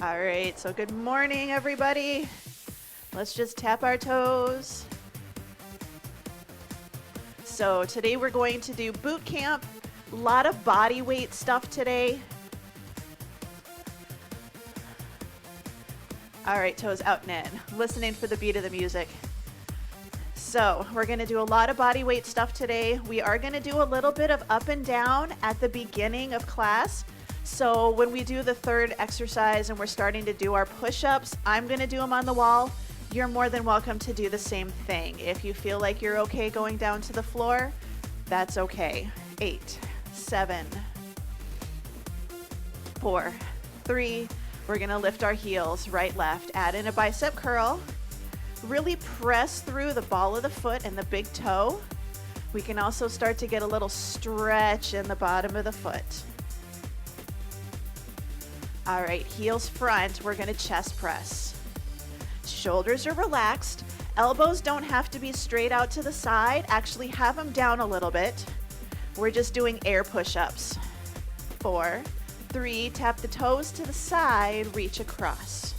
All right, so good morning, everybody. Let's just tap our toes. So today we're going to do boot camp. A lot of body weight stuff today. All right, toes out and in. Listening for the beat of the music. So we're going to do a lot of body weight stuff today. We are going to do a little bit of up and down at the beginning of class. So when we do the third exercise and we're starting to do our push-ups, I'm going to do them on the wall. You're more than welcome to do the same thing. If you feel like you're okay going down to the floor, that's okay. 8, 7, 4, 3. We're going to lift our heels, right, left. Add in a bicep curl. Really press through the ball of the foot and the big toe. We can also start to get a little stretch in the bottom of the foot. All right, heels front, we're gonna chest press. Shoulders are relaxed. Elbows don't have to be straight out to the side. Actually, have them down a little bit. We're just doing air push-ups. 4, 3, tap the toes to the side, reach across.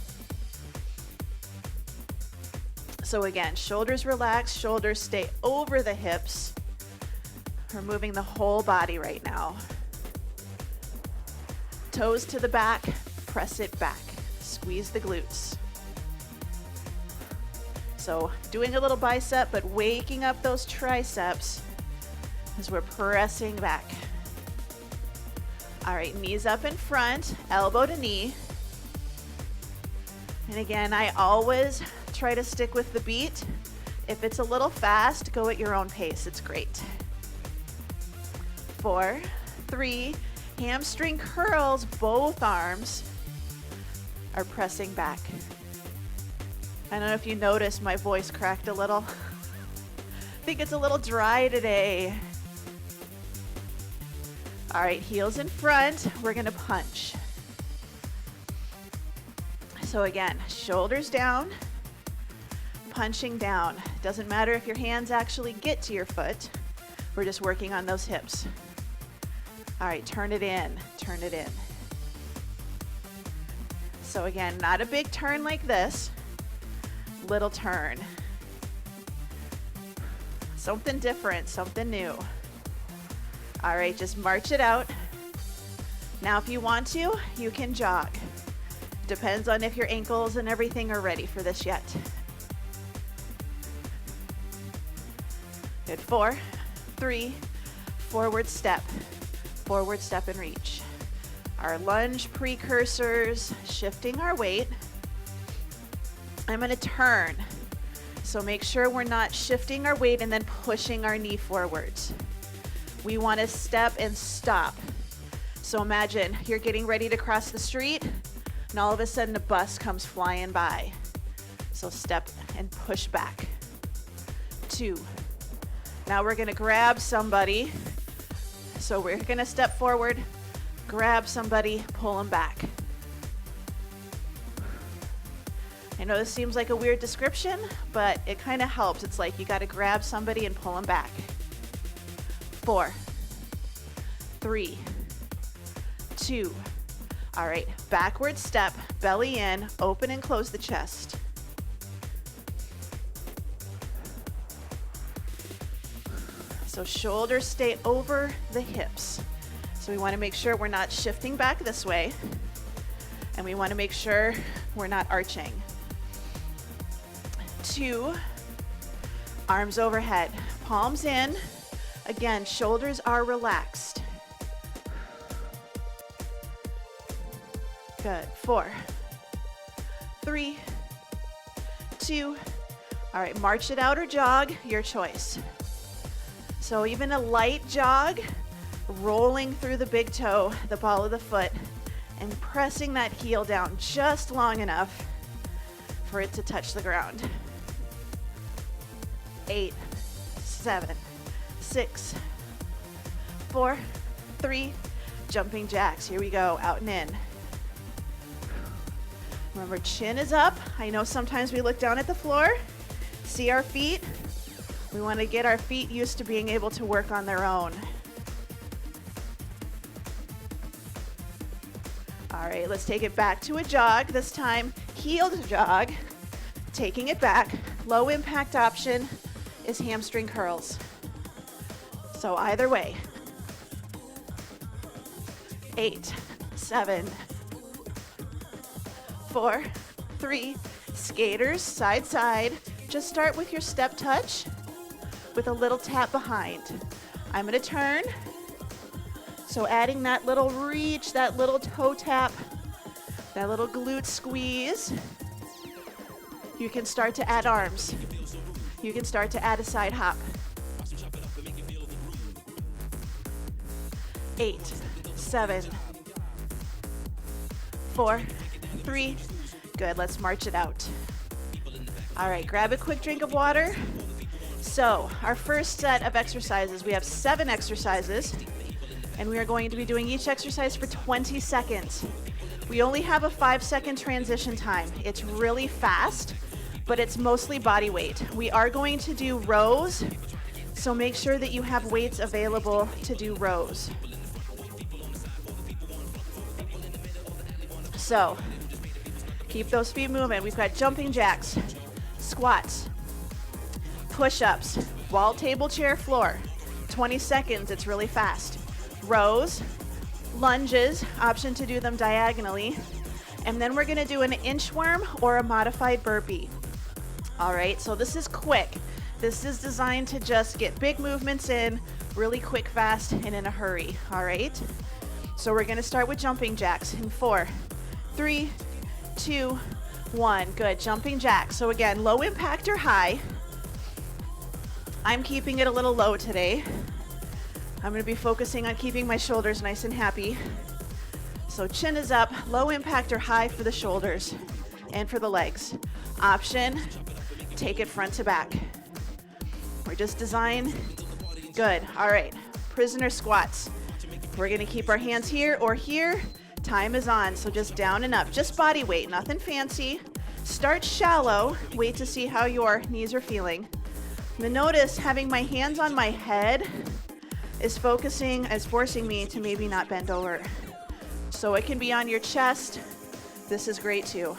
So again, shoulders relaxed, shoulders stay over the hips. We're moving the whole body right now. Toes to the back, press it back. Squeeze the glutes. So doing a little bicep, but waking up those triceps as we're pressing back. All right, knees up in front, elbow to knee. And again, I always try to stick with the beat. If it's a little fast, go at your own pace. It's great. 4, 3, hamstring curls, both arms are pressing back. I don't know if you noticed my voice cracked a little. I think it's a little dry today. All right, heels in front. We're gonna punch. So again, shoulders down, punching down. Doesn't matter if your hands actually get to your foot. We're just working on those hips. All right, turn it in, turn it in. So again, not a big turn like this, little turn. Something different, something new. All right, just march it out. Now if you want to, you can jog. Depends on if your ankles and everything are ready for this yet. Good, 4, 3, forward step and reach. Our lunge precursors, shifting our weight. I'm gonna turn. So make sure we're not shifting our weight and then pushing our knee forwards. We wanna step and stop. So imagine you're getting ready to cross the street and all of a sudden a bus comes flying by. So step and push back. 2. Now we're gonna grab somebody. So we're gonna step forward, grab somebody, pull them back. I know this seems like a weird description, but it kind of helps. It's like you gotta grab somebody and pull them back. 4, 3, 2. All right, backward step, belly in, open and close the chest. So shoulders stay over the hips. So we want to make sure we're not shifting back this way. And we want to make sure we're not arching. 2, arms overhead, palms in. Again, shoulders are relaxed. Good, 4, 3, 2. All right, march it out or jog, your choice. So even a light jog, rolling through the big toe, the ball of the foot, and pressing that heel down just long enough for it to touch the ground. 8, 7, 6, 4, 3, jumping jacks. Here we go, out and in. Remember, chin is up. I know sometimes we look down at the floor, see our feet. We want to get our feet used to being able to work on their own. All right, let's take it back to a jog. This time, heeled jog. Taking it back. Low impact option is hamstring curls. So either way. 8, 7, 4, 3, skaters, side, side. Just start with your step touch with a little tap behind. I'm gonna turn. So adding that little reach, that little toe tap, that little glute squeeze. You can start to add arms. You can start to add a side hop. 8, 7, 4, 3. Good, let's march it out. All right, grab a quick drink of water. So our first set of exercises, we have 7 exercises, and we are going to be doing each exercise for 20 seconds. We only have a 5-second transition time. It's really fast, but it's mostly body weight. We are going to do rows, so make sure that you have weights available to do rows. So keep those feet moving. We've got jumping jacks, squats, push-ups, wall, table, chair, floor. 20 seconds, it's really fast. Rows, lunges, option to do them diagonally. And then we're gonna do an inchworm or a modified burpee. All right, so this is quick. This is designed to just get big movements in, really quick, fast, and in a hurry, all right? So we're gonna start with jumping jacks in 4, 3, 2, 1. Good, jumping jacks. So again, low impact or high. I'm keeping it a little low today. I'm gonna be focusing on keeping my shoulders nice and happy. So chin is up, low impact or high for the shoulders and for the legs. Option, take it front to back. We're just designed. Good, all right. Prisoner squats. We're gonna keep our hands here or here. Time is on, so just down and up, just body weight, nothing fancy. Start shallow, wait to see how your knees are feeling. Now notice having my hands on my head is forcing me to maybe not bend over. So it can be on your chest. This is great too.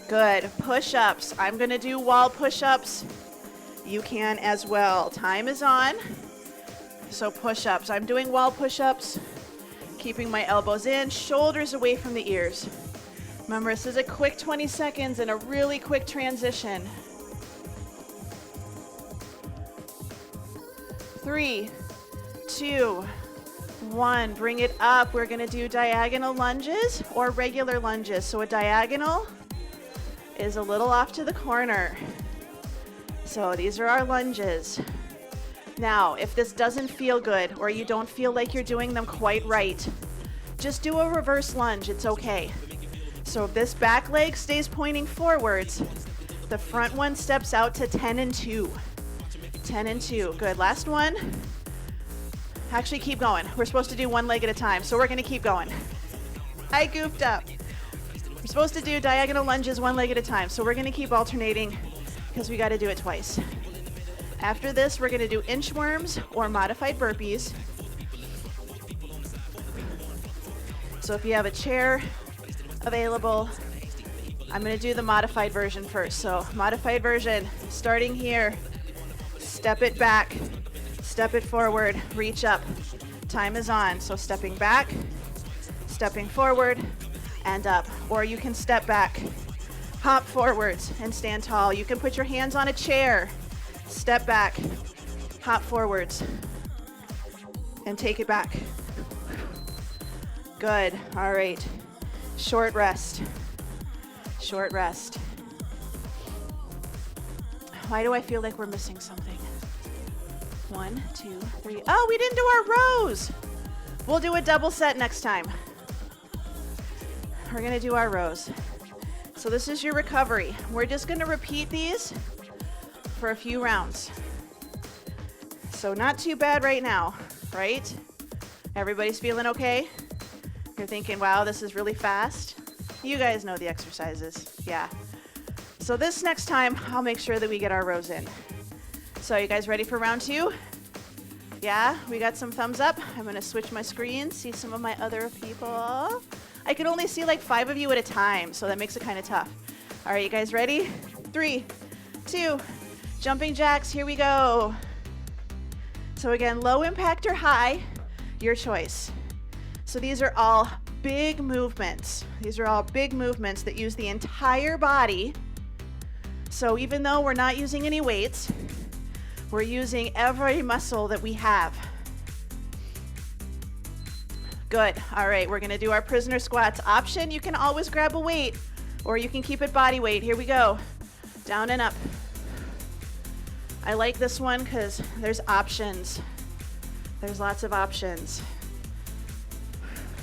Good, push-ups. I'm gonna do wall push-ups. You can as well. Time is on. So push-ups, I'm doing wall push-ups. Keeping my elbows in, shoulders away from the ears. Remember, this is a quick 20 seconds and a really quick transition. 3, 2, 1. Bring it up. We're going to do diagonal lunges or regular lunges. So a diagonal is a little off to the corner. So these are our lunges. Now, if this doesn't feel good or you don't feel like you're doing them quite right, just do a reverse lunge. It's okay. So if this back leg stays pointing forwards, the front one steps out to 10 and 2. 10 and 2. Good. Last one. Actually, keep going. We're supposed to do one leg at a time, so we're going to keep going. I goofed up. We're supposed to do diagonal lunges one leg at a time, so we're going to keep alternating because we got to do it twice. After this, we're going to do inchworms or modified burpees. So if you have a chair available, I'm going to do the modified version first. So modified version, starting here, step it back, step it forward, reach up. Time is on. So stepping back, stepping forward, and up. Or you can step back, hop forwards, and stand tall. You can put your hands on a chair. Step back, hop forwards, and take it back. Good, all right. Short rest, short rest. Why do I feel like we're missing something? 1, 2, 3. Oh, we didn't do our rows. We'll do a double set next time. We're gonna do our rows. So this is your recovery. We're just gonna repeat these for a few rounds. So not too bad right now, right? Everybody's feeling okay? You're thinking, wow, this is really fast. You guys know the exercises, yeah. So this next time, I'll make sure that we get our rows in. So you guys ready for round 2? Yeah, we got some thumbs up. I'm gonna switch my screen, see some of my other people. I can only see like 5 of you at a time, so that makes it kind of tough. All right, you guys ready? 3, 2, jumping jacks, here we go. So again, low impact or high, your choice. So these are all big movements. These are all big movements that use the entire body. So even though we're not using any weights, we're using every muscle that we have. Good. All right, we're gonna do our prisoner squats. Option, you can always grab a weight, or you can keep it body weight. Here we go. Down and up. I like this one because there's options. There's lots of options.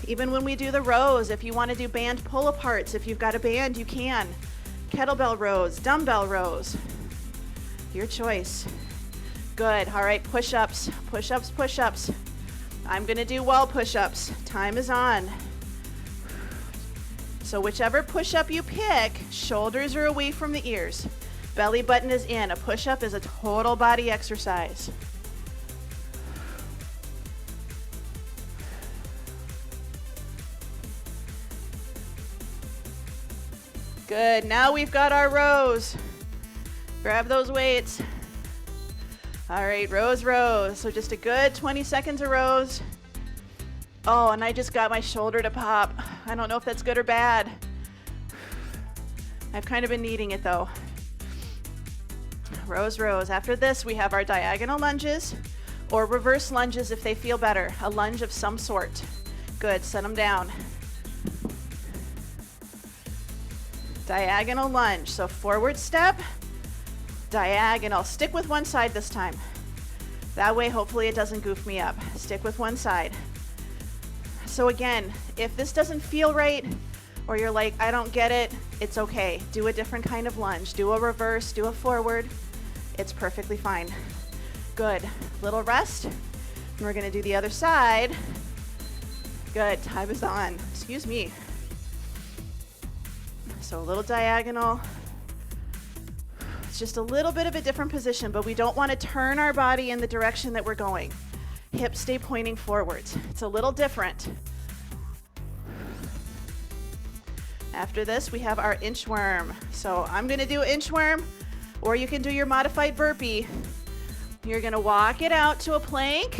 Even when we do the rows, if you want to do band pull-aparts, if you've got a band, you can. Kettlebell rows, dumbbell rows. Your choice. Good. All right, push-ups, push-ups, push-ups. I'm going to do wall push-ups. Time is on. So whichever push-up you pick, shoulders are away from the ears. Belly button is in. A push-up is a total body exercise. Good. Now we've got our rows. Grab those weights. All right, rows, rows. So just a good 20 seconds of rows. Oh, and I just got my shoulder to pop. I don't know if that's good or bad. I've kind of been needing it though. Rows, rows. After this, we have our diagonal lunges or reverse lunges if they feel better. A lunge of some sort. Good, set them down. Diagonal lunge. So forward step, diagonal. Stick with one side this time. That way, hopefully it doesn't goof me up. Stick with one side. So again, if this doesn't feel right, or you're like, I don't get it, it's okay. Do a different kind of lunge. Do a reverse, do a forward. It's perfectly fine. Good. Little rest. And we're gonna do the other side. Good, time is on. Excuse me. So a little diagonal. It's just a little bit of a different position, but we don't want to turn our body in the direction that we're going. Hips stay pointing forwards. It's a little different. After this, we have our inchworm. So I'm gonna do inchworm, or you can do your modified burpee. You're gonna walk it out to a plank,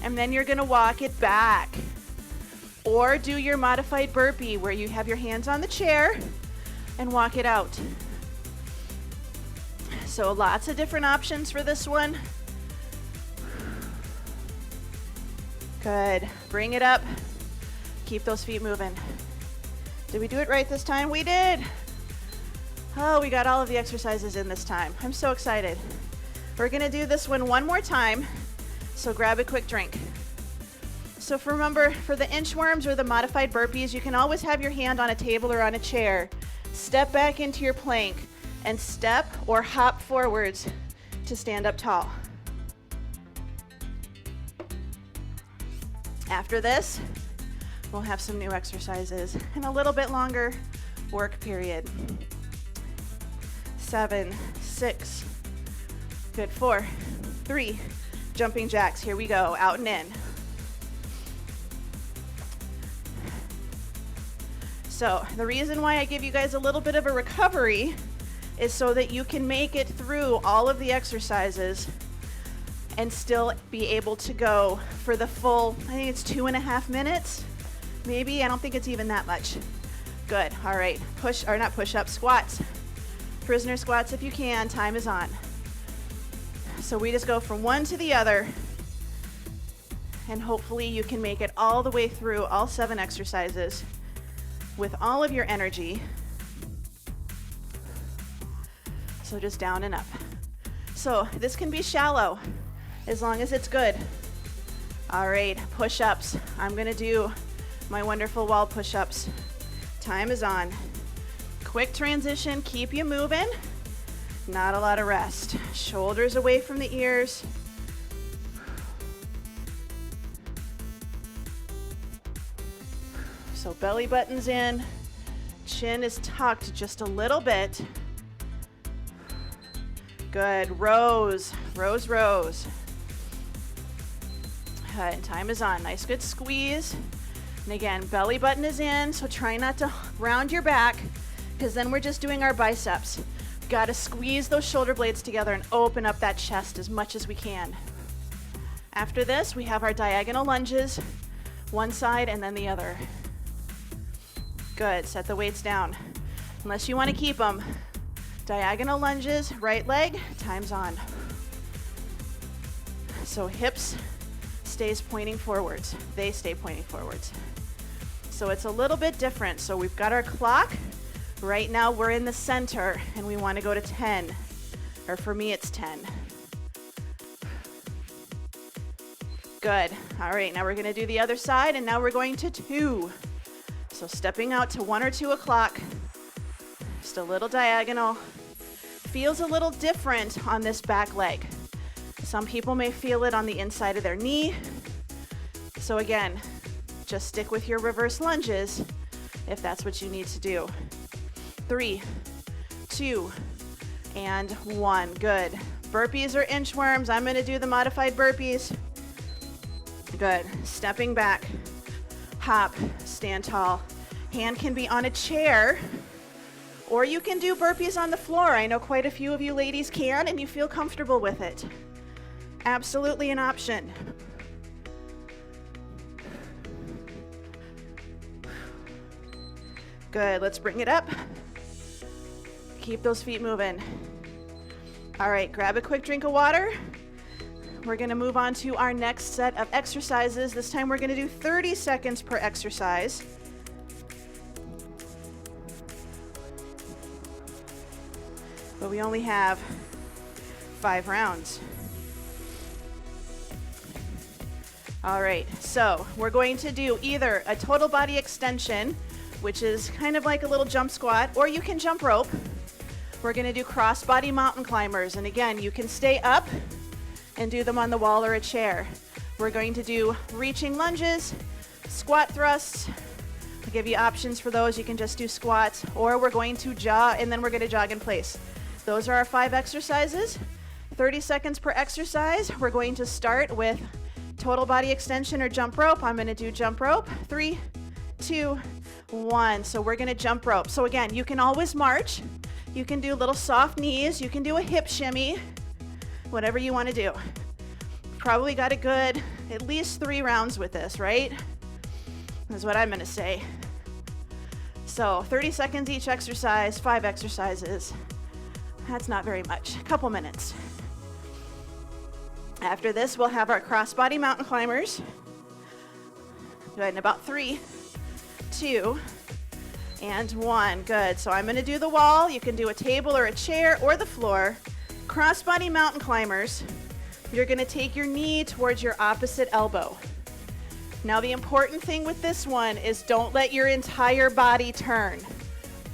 and then you're gonna walk it back. Or do your modified burpee where you have your hands on the chair and walk it out. So lots of different options for this one. Good. Bring it up. Keep those feet moving. Did we do it right this time? We did. Oh, we got all of the exercises in this time. I'm so excited. We're gonna do this one more time. So grab a quick drink. So remember, for the inchworms or the modified burpees, you can always have your hand on a table or on a chair. Step back into your plank and step or hop forwards to stand up tall. After this, we'll have some new exercises and a little bit longer work period. 7, 6, good, 4, 3, jumping jacks. Here we go, out and in. So the reason why I give you guys a little bit of a recovery is so that you can make it through all of the exercises and still be able to go for the full, I think it's 2.5 minutes, maybe. I don't think it's even that much. Good. All right. Push, or not push up, squats. Prisoner squats if you can. Time is on. So we just go from one to the other, and hopefully you can make it all the way through all 7 exercises with all of your energy. So just down and up. So this can be shallow as long as it's good. All right, push-ups. I'm gonna do my wonderful wall push-ups. Time is on. Quick transition, keep you moving. Not a lot of rest. Shoulders away from the ears. So belly button's in, chin is tucked just a little bit. Good, rows, rows, rows. Good, time is on. Nice, good squeeze. And again, belly button is in, so try not to round your back, because then we're just doing our biceps. Got to squeeze those shoulder blades together and open up that chest as much as we can. After this, we have our diagonal lunges, one side and then the other. Good, set the weights down. Unless you want to keep them. Diagonal lunges, right leg, time's on. So hips stays pointing forwards. They stay pointing forwards. So it's a little bit different. So we've got our clock. Right now we're in the center and we want to go to 10. Or for me it's 10. Good. All right, now we're going to do the other side and now we're going to 2. So stepping out to 1 or 2 o'clock. Just a little diagonal. Feels a little different on this back leg. Some people may feel it on the inside of their knee. So again, just stick with your reverse lunges if that's what you need to do. 3, 2, and 1. Good. Burpees or inchworms. I'm going to do the modified burpees. Good. Stepping back. Hop. Stand tall. Hand can be on a chair, or you can do burpees on the floor. I know quite a few of you ladies can, and you feel comfortable with it. Absolutely an option. Good, let's bring it up. Keep those feet moving. All right, grab a quick drink of water. We're gonna move on to our next set of exercises. This time we're gonna do 30 seconds per exercise. But we only have 5 rounds. All right, so we're going to do either a total body extension, which is kind of like a little jump squat, or you can jump rope. We're gonna do cross-body mountain climbers, and again, you can stay up and do them on the wall or a chair. We're going to do reaching lunges, squat thrusts. I'll give you options for those. You can just do squats, or we're going to jog, and then we're gonna jog in place. Those are our 5 exercises. 30 seconds per exercise. We're going to start with total body extension or jump rope. I'm gonna do jump rope. 3, 2, 1. So we're gonna jump rope. So again, you can always march. You can do little soft knees. You can do a hip shimmy, whatever you wanna do. Probably got a good, at least 3 rounds with this, right? That's what I'm gonna say. So 30 seconds each exercise, 5 exercises. That's not very much, a couple minutes. After this, we'll have our cross-body mountain climbers. Good, in about 3, 2, and 1. Good, so I'm gonna do the wall. You can do a table or a chair or the floor. Cross-body mountain climbers. You're gonna take your knee towards your opposite elbow. Now the important thing with this one is don't let your entire body turn.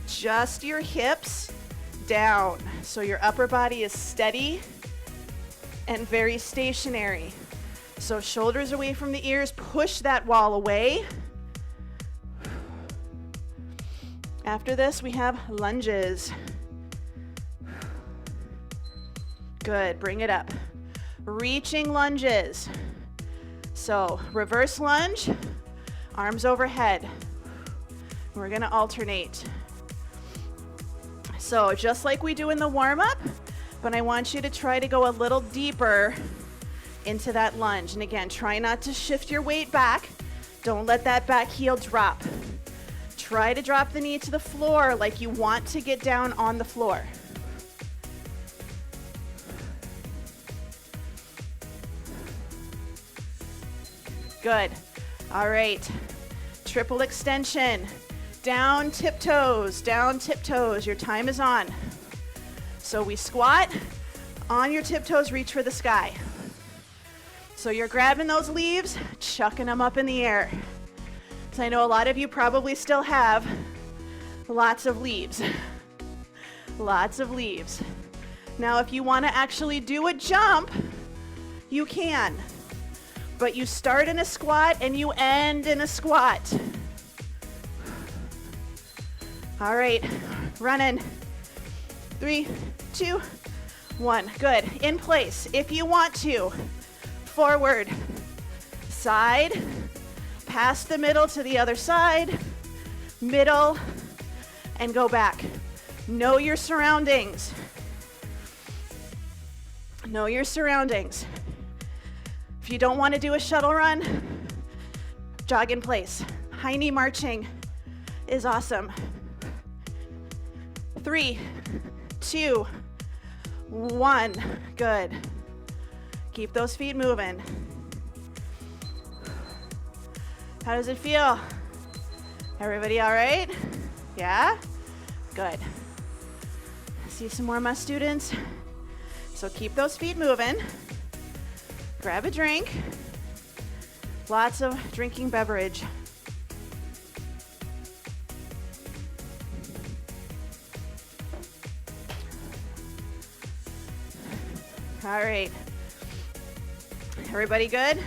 Just your hips down. So your upper body is steady and very stationary. So shoulders away from the ears, push that wall away. After this, we have lunges. Good, bring it up. Reaching lunges. So reverse lunge, arms overhead. We're gonna alternate. So just like we do in the warm-up, but I want you to try to go a little deeper into that lunge. And again, try not to shift your weight back. Don't let that back heel drop. Try to drop the knee to the floor like you want to get down on the floor. Good. All right. Triple extension. Down tiptoes, down tiptoes. Your time is on. So we squat, on your tiptoes, reach for the sky. So you're grabbing those leaves, chucking them up in the air. So I know a lot of you probably still have lots of leaves. Lots of leaves. Now if you want to actually do a jump, you can. But you start in a squat and you end in a squat. All right, running. 3, 2, 1. Good. In place. If you want to, forward, Side, past the middle to the other side, middle, and go back. Know your surroundings. Know your surroundings. If you don't want to do a shuttle run, jog in place. High knee marching is awesome. 3, 2, 1. Good. Keep those feet moving. How does it feel? Everybody all right? Yeah? Good. See some more of my students? So keep those feet moving. Grab a drink. Lots of drinking beverage. All right. Everybody good?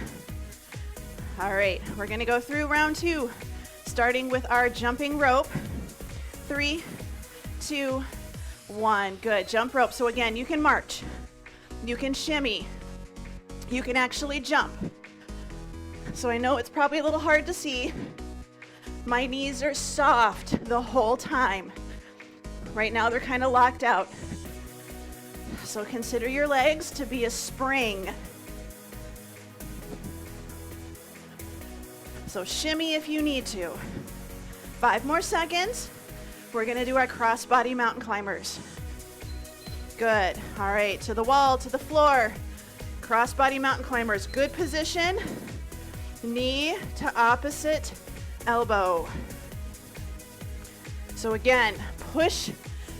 All right, we're gonna go through round 2, starting with our jumping rope. 3, 2, 1. Good. Jump rope. So again, you can march, you can shimmy, you can actually jump. So I know it's probably a little hard to see. My knees are soft the whole time. Right now they're kind of locked out. So consider your legs to be a spring. So shimmy if you need to. 5 more seconds. We're gonna do our cross-body mountain climbers. Good. All right, to the wall, to the floor. Cross-body mountain climbers. Good position. Knee to opposite elbow. So again, push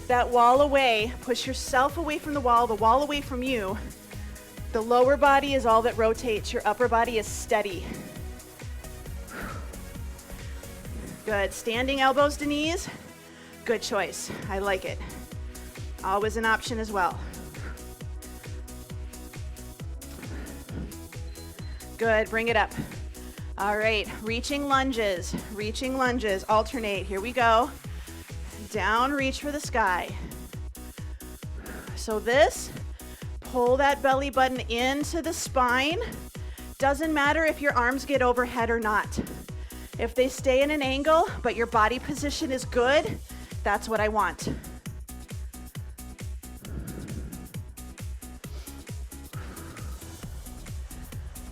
that wall away. Push yourself away from the wall away from you. The lower body is all that rotates. Your upper body is steady. Good. Standing elbows to knees. Good choice. I like it. Always an option as well. Good. Bring it up. All right. Reaching lunges. Reaching lunges. Alternate. Here we go. Down, reach for the sky. So this, pull that belly button into the spine. Doesn't matter if your arms get overhead or not. If they stay in an angle, but your body position is good, that's what I want.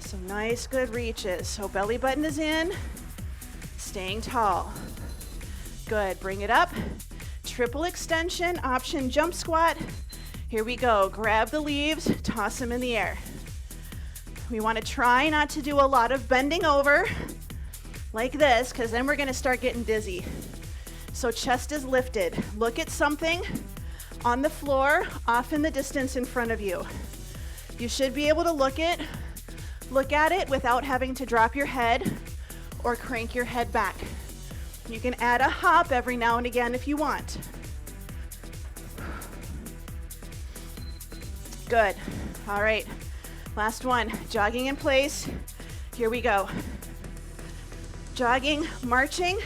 So nice, good reaches. So belly button is in, staying tall. Good, bring it up. Triple extension, option jump squat. Here we go. Grab the leaves, toss them in the air. We want to try not to do a lot of bending over like this, because then we're going to start getting dizzy. So chest is lifted. Look at something on the floor off in the distance in front of you. You should be able to look at it without having to drop your head or crank your head back. You can add a hop every now and again if you want. Good. All right. Last one. Jogging in place. Here we go. Jogging, marching.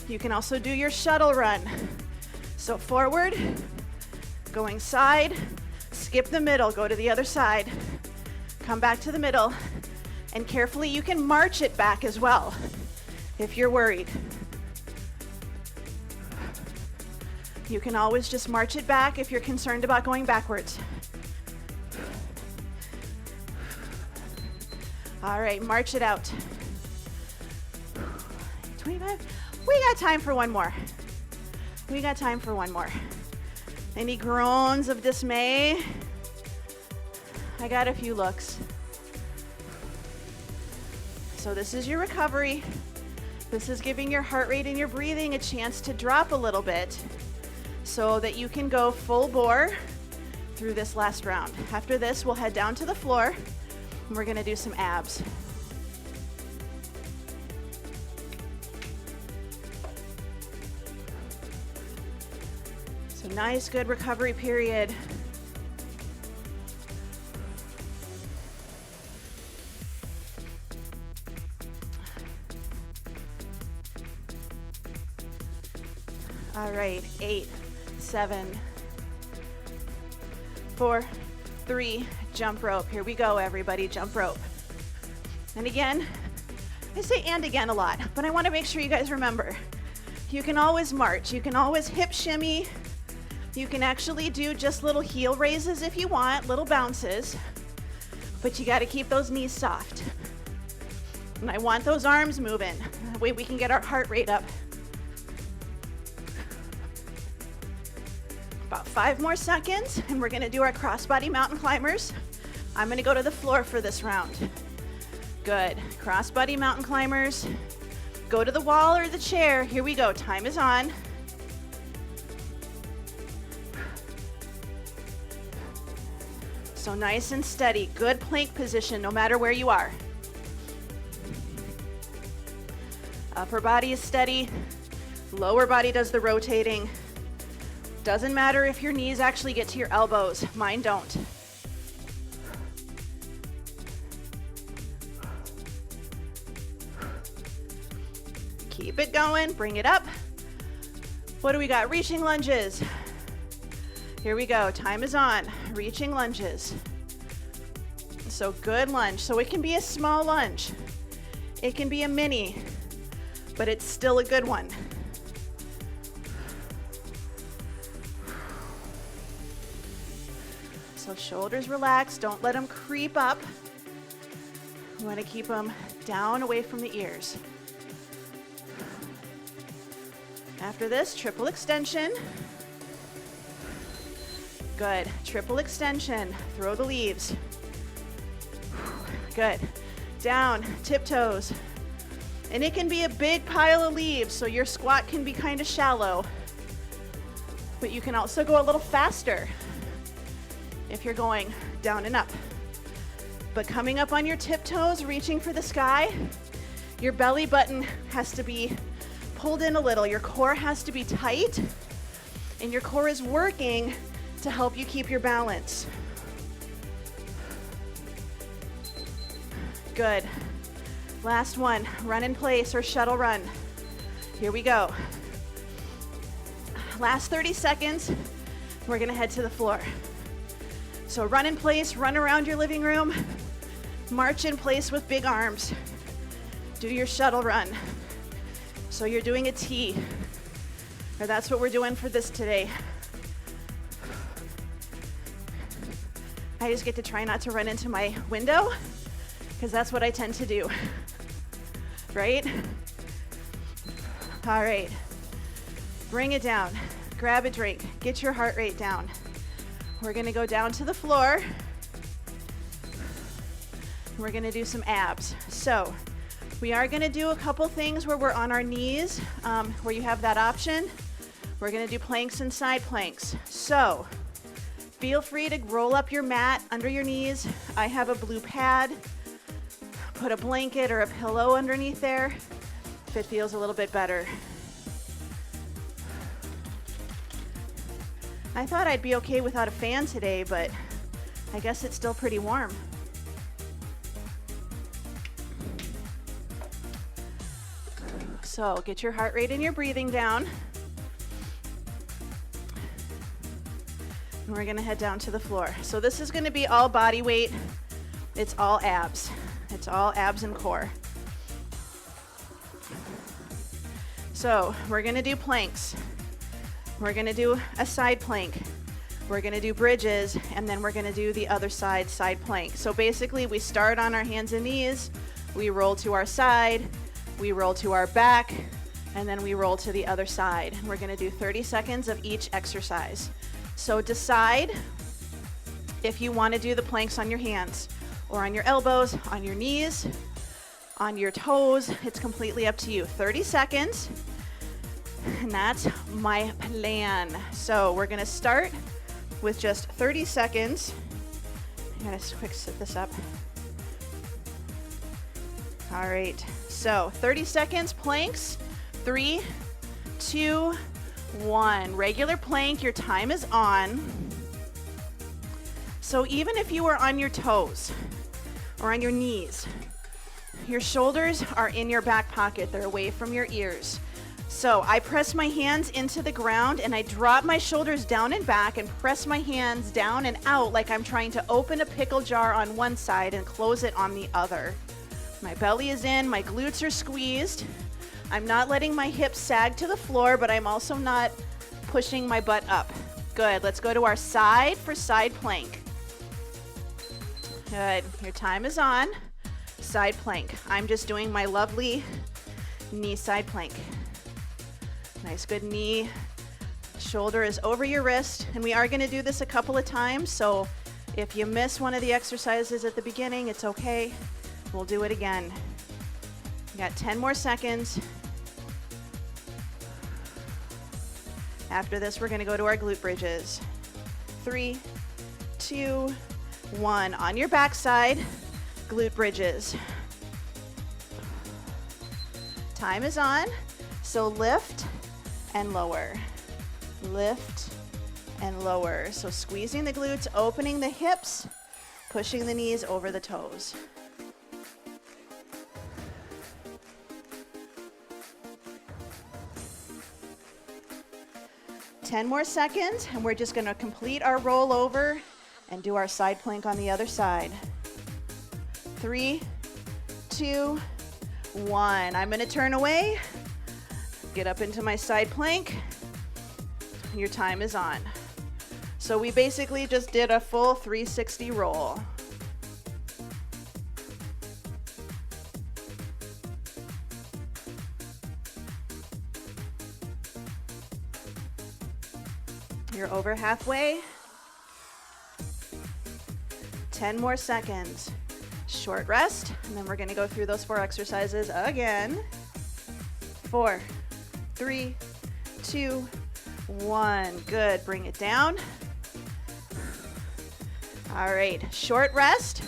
You can also do your shuttle run. So forward, going side, skip the middle, go to the other side, come back to the middle, and carefully you can march it back as well if you're worried. You can always just march it back if you're concerned about going backwards. All right, march it out. 25. We got time for one more. We got time for one more. Any groans of dismay? I got a few looks. So this is your recovery. This is giving your heart rate and your breathing a chance to drop a little bit so that you can go full bore through this last round. After this, we'll head down to the floor and we're gonna do some abs. So nice, good recovery period. All right, 8, 7, 4, 3, jump rope. Here we go, everybody, jump rope. And again, I say and again a lot, but I want to make sure you guys remember, you can always march, you can always hip shimmy, you can actually do just little heel raises if you want, little bounces, but you got to keep those knees soft. And I want those arms moving. That way we can get our heart rate up. About 5 more seconds, and we're going to do our crossbody mountain climbers. I'm going to go to the floor for this round. Good. Crossbody mountain climbers. Go to the wall or the chair. Here we go. Time is on. So nice and steady. Good plank position no matter where you are. Upper body is steady. Lower body does the rotating. Doesn't matter if your knees actually get to your elbows. Mine don't. Keep it going. Bring it up. What do we got? Reaching lunges. Here we go. Time is on. Reaching lunges. So good lunge. So it can be a small lunge. It can be a mini, but it's still a good one. So shoulders relaxed. Don't let them creep up. We want to keep them down away from the ears. After this, triple extension. Good. Triple extension. Throw the leaves. Good. Down, tiptoes. And it can be a big pile of leaves, so your squat can be kind of shallow. But you can also go a little faster if you're going down and up. But coming up on your tiptoes, reaching for the sky, your belly button has to be pulled in a little. Your core has to be tight, and your core is working to help you keep your balance. Good. Last one, run in place or shuttle run. Here we go. Last 30 seconds, we're gonna head to the floor. So run in place, run around your living room, march in place with big arms. Do your shuttle run. So you're doing a T, or that's what we're doing for this today. I just get to try not to run into my window, because that's what I tend to do, right? All right, bring it down. Grab a drink, get your heart rate down. We're gonna go down to the floor. We're gonna do some abs. So we are gonna do a couple things where we're on our knees, where you have that option. We're gonna do planks and side planks. So feel free to roll up your mat under your knees. I have a blue pad. Put a blanket or a pillow underneath there if it feels a little bit better. I thought I'd be okay without a fan today, but I guess it's still pretty warm. So get your heart rate and your breathing down. And we're gonna head down to the floor. So this is gonna be all body weight. It's all abs. It's all abs and core. So we're gonna do planks. We're gonna do a side plank. We're gonna do bridges, and then we're gonna do the other side plank. So basically we start on our hands and knees, we roll to our side, we roll to our back, and then we roll to the other side. We're gonna do 30 seconds of each exercise. So decide if you wanna do the planks on your hands, or on your elbows, on your knees, on your toes. It's completely up to you. 30 seconds. And that's my plan. So we're gonna start with just 30 seconds. I'm gonna quick set this up. All right, so 30 seconds, planks. 3, 2, 1. Regular plank, your time is on. So even if you are on your toes or on your knees, your shoulders are in your back pocket. They're away from your ears. So I press my hands into the ground and I drop my shoulders down and back and press my hands down and out like I'm trying to open a pickle jar on one side and close it on the other. My belly is in, my glutes are squeezed. I'm not letting my hips sag to the floor, but I'm also not pushing my butt up. Good, let's go to our side for side plank. Good, your time is on. Side plank. I'm just doing my lovely knee side plank. Nice, good knee. Shoulder is over your wrist, and we are gonna do this a couple of times, so if you miss one of the exercises at the beginning, it's okay. We'll do it again. We got 10 more seconds. After this, we're gonna go to our glute bridges. 3, 2, 1. On your backside, glute bridges. Time is on, so lift and lower. Lift and lower. So squeezing the glutes, opening the hips, pushing the knees over the toes. Ten more seconds, and we're just gonna complete our roll over and do our side plank on the other side. 3, 2, 1. I'm gonna turn away, get up into my side plank. Your time is on. So we basically just did a full 360 roll. You're over halfway. 10 more seconds. Short rest, and then we're gonna go through those 4 exercises again. 4, 3, 2, 1. Good, bring it down. All right, short rest.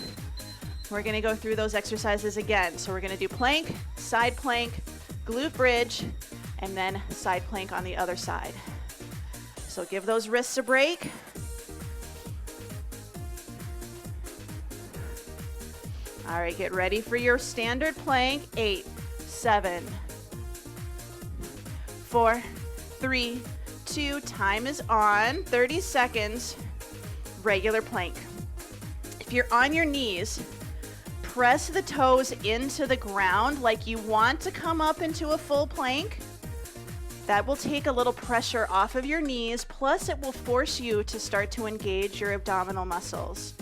We're gonna go through those exercises again. So we're gonna do plank, side plank, glute bridge, and then side plank on the other side. So give those wrists a break. All right, get ready for your standard plank. 8, 7, 4, 3, 2, time is on. 30 seconds, regular plank. If you're on your knees, press the toes into the ground like you want to come up into a full plank. That will take a little pressure off of your knees, plus it will force you to start to engage your abdominal muscles.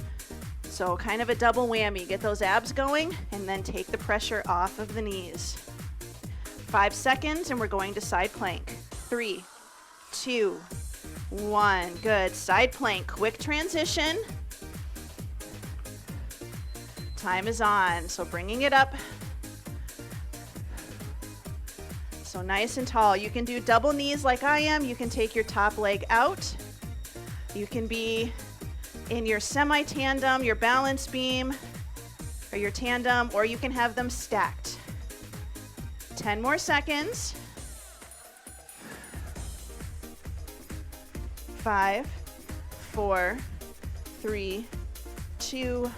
So kind of a double whammy. Get those abs going and then take the pressure off of the knees. 5 seconds and we're going to side plank. 3, 2, 1. Good. Side plank. Quick transition. Time is on. So bringing it up. So nice and tall. You can do double knees like I am. You can take your top leg out. You can be in your semi-tandem, your balance beam, or your tandem, or you can have them stacked. 10 more seconds. 5, 4, 3, 2,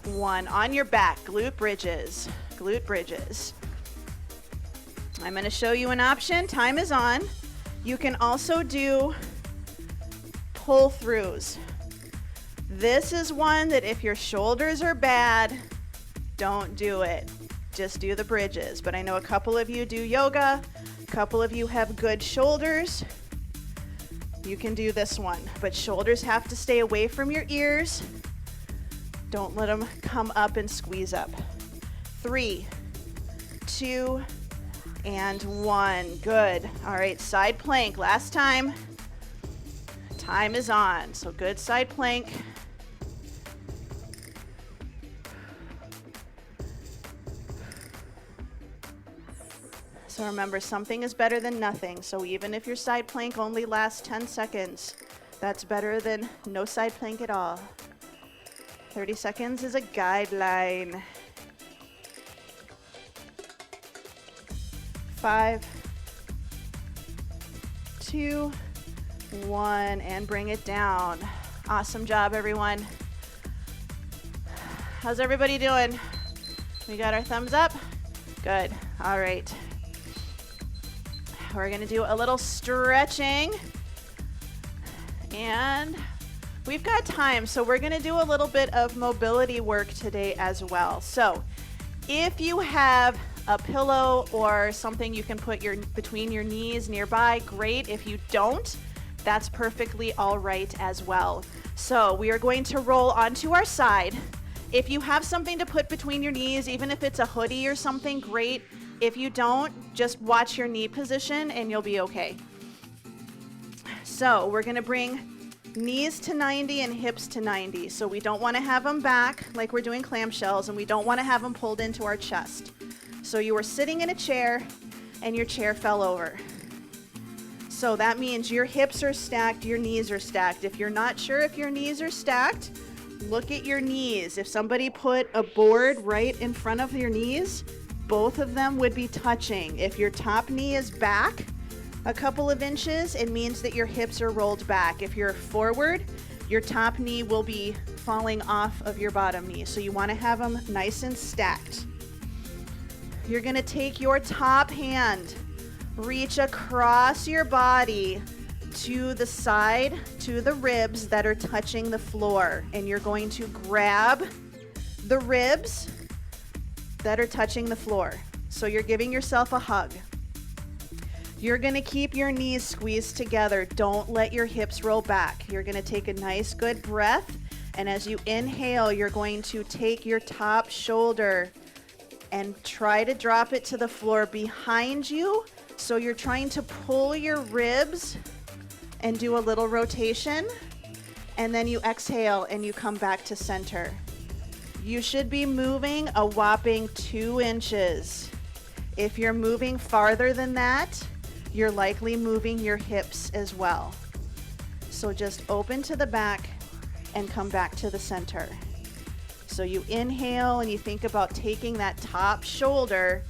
1. On your back, glute bridges, glute bridges. I'm going to show you an option. Time is on. You can also do pull-throughs. This is one that if your shoulders are bad, don't do it. Just do the bridges. But I know a couple of you do yoga. A couple of you have good shoulders. You can do this one. But shoulders have to stay away from your ears. Don't let them come up and squeeze up. 3, 2, and 1. Good. All right, side plank. Last time. Time is on. So good side plank. So remember, something is better than nothing. So even if your side plank only lasts 10 seconds, that's better than no side plank at all. 30 seconds is a guideline. 5, 2, 1, and bring it down. Awesome job, everyone. How's everybody doing? We got our thumbs up? Good. All right. We're gonna do a little stretching. And we've got time, so we're gonna do a little bit of mobility work today as well. So If you have a pillow or something you can put between your knees nearby, great. If you don't, that's perfectly all right as well. So we are going to roll onto our side. If you have something to put between your knees, even if it's a hoodie or something, great. If you don't, just watch your knee position and you'll be okay. So we're gonna bring knees to 90 and hips to 90. So we don't wanna have them back like we're doing clamshells, and we don't wanna have them pulled into our chest. So you were sitting in a chair and your chair fell over. So that means your hips are stacked, your knees are stacked. If you're not sure if your knees are stacked, look at your knees. If somebody put a board right in front of your knees, both of them would be touching. If your top knee is back a couple of inches, it means that your hips are rolled back. If you're forward, your top knee will be falling off of your bottom knee. So you want to have them nice and stacked. You're going to take your top hand, reach across your body to the side, to the ribs that are touching the floor. And you're going to grab the ribs that are touching the floor. So you're giving yourself a hug. You're going to keep your knees squeezed together. Don't let your hips roll back. You're going to take a nice good breath. And as you inhale, you're going to take your top shoulder and try to drop it to the floor behind you. So you're trying to pull your ribs and do a little rotation. And then you exhale and you come back to center. You should be moving a whopping 2 inches. If you're moving farther than that, you're likely moving your hips as well. So just open to the back and come back to the center. So you inhale and you think about taking that top shoulder,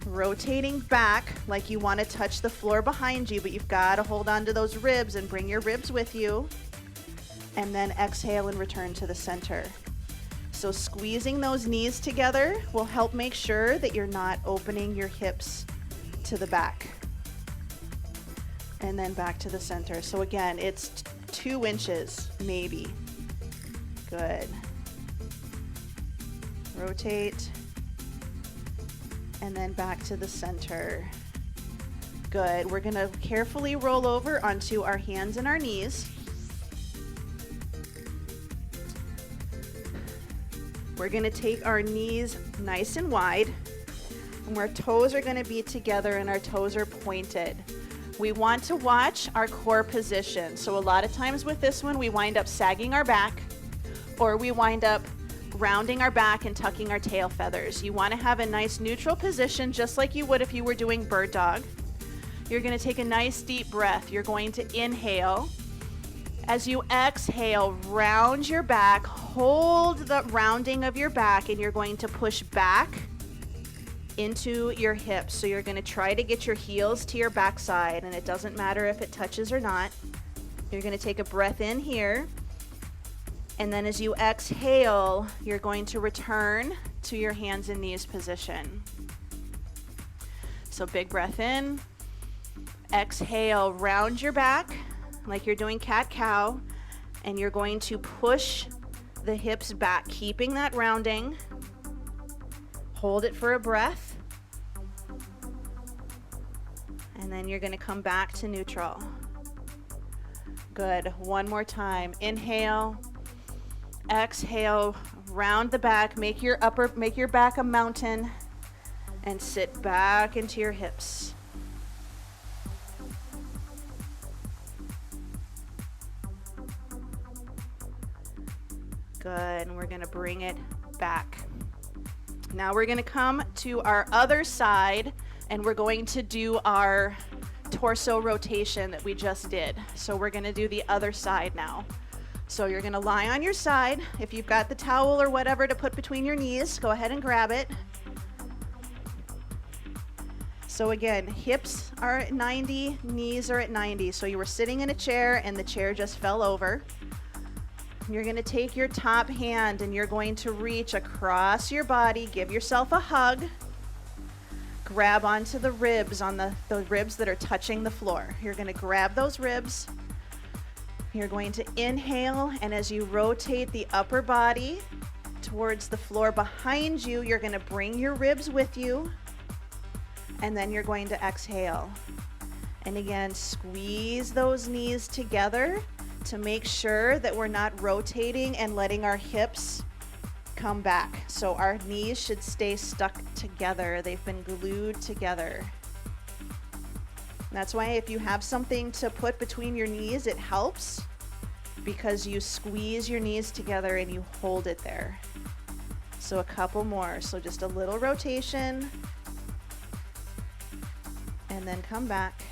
rotating back like you want to touch the floor behind you, but you've got to hold on to those ribs and bring your ribs with you. And then exhale and return to the center. So squeezing those knees together will help make sure that you're not opening your hips to the back. And then back to the center. So again, it's 2 inches, maybe. Good. Rotate. And then back to the center. Good. We're gonna carefully roll over onto our hands and our knees. We're gonna take our knees nice and wide, and our toes are gonna be together and our toes are pointed. We want to watch our core position. So a lot of times with this one, we wind up sagging our back, or we wind up rounding our back and tucking our tail feathers. You want to have a nice neutral position, just like you would if you were doing bird dog. You're going to take a nice deep breath. You're going to inhale. As you exhale, round your back, hold the rounding of your back, and you're going to push back into your hips. So you're going to try to get your heels to your backside, and it doesn't matter if it touches or not. You're going to take a breath in here, and then as you exhale, you're going to return to your hands and knees position. So big breath in, exhale, round your back like you're doing cat-cow, and you're going to push the hips back, keeping that rounding. Hold it for a breath. And then you're going to come back to neutral. Good. One more time. Inhale. Exhale. Round the back. Make your back a mountain, and sit back into your hips. Good. And we're going to bring it back. Now we're going to come to our other side, and we're going to do our torso rotation that we just did. So we're going to do the other side now. So you're going to lie on your side. If you've got the towel or whatever to put between your knees, go ahead and grab it. So again, hips are at 90, knees are at 90. So you were sitting in a chair and the chair just fell over. You're going to take your top hand and you're going to reach across your body, give yourself a hug, grab onto the ribs, on the ribs that are touching the floor. You're going to grab those ribs. You're going to inhale, and as you rotate the upper body towards the floor behind you. You're going to bring your ribs with you, and then you're going to exhale. And again, squeeze those knees together to make sure that we're not rotating and letting our hips come back. So our knees should stay stuck together. They've been glued together. That's why if you have something to put between your knees, it helps, because you squeeze your knees together and you hold it there. So a couple more. So just a little rotation, and then come back.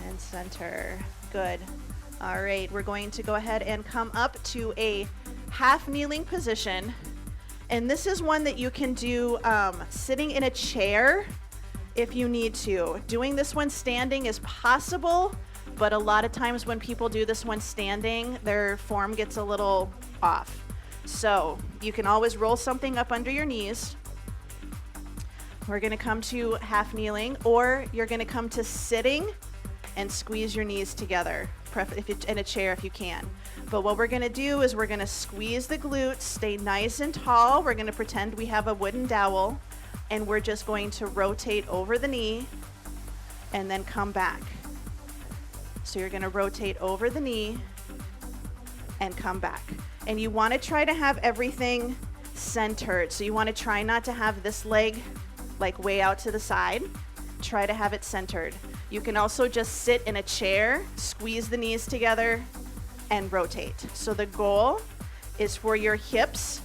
And center. Good. All right, we're going to go ahead and come up to a half kneeling position. And this is one that you can do sitting in a chair if you need to. Doing this one standing is possible, but a lot of times when people do this one standing, their form gets a little off. So you can always roll something up under your knees. We're gonna come to half kneeling, or you're gonna come to sitting and squeeze your knees together, if it's in a chair if you can. But what we're gonna do is we're gonna squeeze the glutes, stay nice and tall. We're gonna pretend we have a wooden dowel, and we're just going to rotate over the knee and then come back. So you're gonna rotate over the knee and come back. And you wanna try to have everything centered. So you wanna try not to have this leg like way out to the side. Try to have it centered. You can also just sit in a chair, squeeze the knees together, and rotate. So the goal is for your hips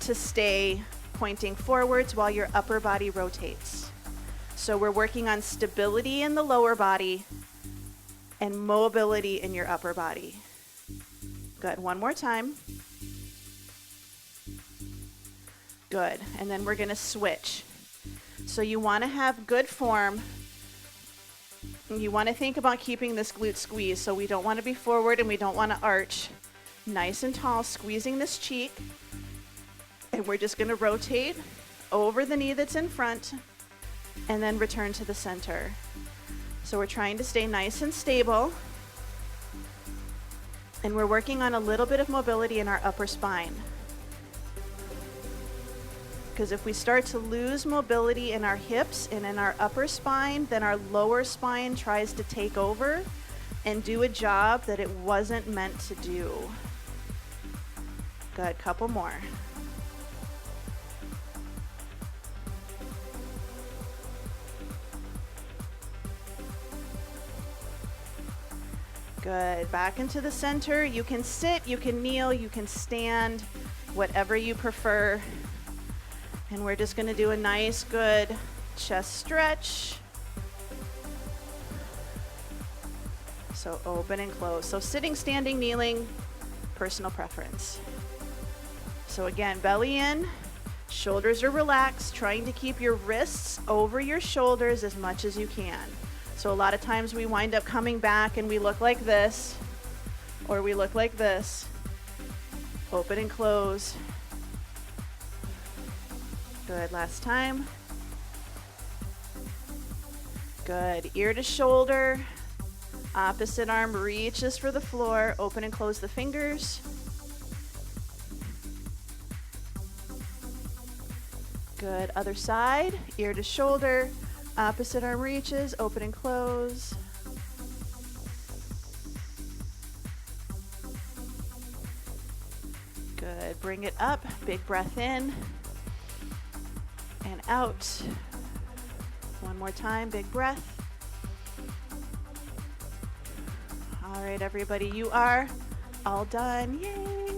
to stay pointing forwards while your upper body rotates. So we're working on stability in the lower body and mobility in your upper body. Good, one more time. Good, and then we're gonna switch. So you wanna have good form. You want to think about keeping this glute squeeze, so we don't want to be forward and we don't want to arch. Nice and tall, squeezing this cheek. And we're just going to rotate over the knee that's in front and then return to the center. So we're trying to stay nice and stable. And we're working on a little bit of mobility in our upper spine. Because if we start to lose mobility in our hips and in our upper spine, then our lower spine tries to take over and do a job that it wasn't meant to do. Good, couple more. Good, back into the center. You can sit, you can kneel, you can stand, whatever you prefer. And we're just gonna do a nice, good chest stretch. So open and close. So sitting, standing, kneeling, personal preference. So again, belly in, shoulders are relaxed, trying to keep your wrists over your shoulders as much as you can. So a lot of times we wind up coming back and we look like this, or we look like this. Open and close. Good, last time. Good, ear to shoulder. Opposite arm reaches for the floor. Open and close the fingers. Good, other side, ear to shoulder. Opposite arm reaches, open and close. Good, bring it up, big breath in. And out. One more time, big breath. All right, everybody, you are all done. Yay!